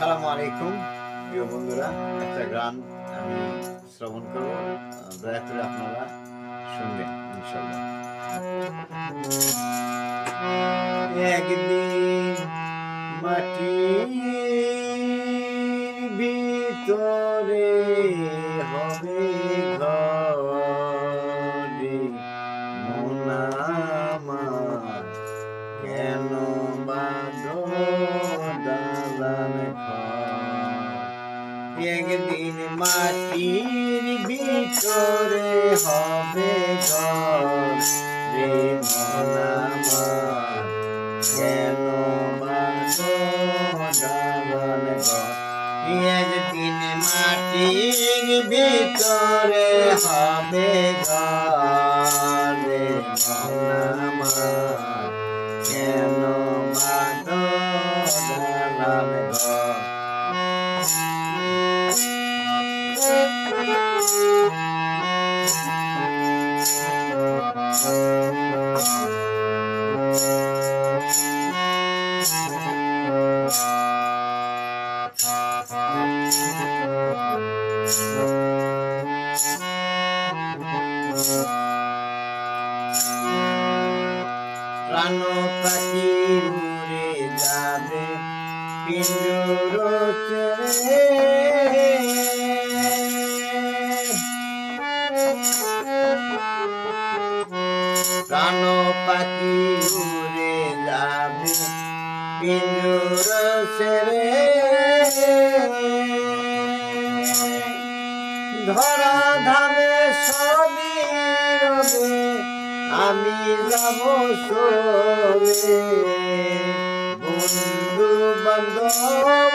আসসালামু আলাইকুম প্রিয় বন্ধুরা, একটা গান আমি শ্রবণ করব, দয়া করে আপনারা শুনবেন ইনশাআল্লাহ। একদিন মাটির ভিতরে হবে ঘরে মন আমার, কেন বাঁধো দালান ঘর? একদিন মাটির ভিতরে হবে ঘর রে মন আমার, কেন বাঁধো দালান ঘর? একদিন মাটির ভিতরে হবে ঘর রে মন আমার, কেন বাঁধো দালান ঘর? প্রাণ পাখি উড়ে যাবে পিঞ্জর ছেড়ে, প্রাণ পাখি উড়ে যাবে পিঞ্জর ছেড়ে, ধরা ধামে সবই রবে, আমি যাব সরে বন্ধু বান্ধব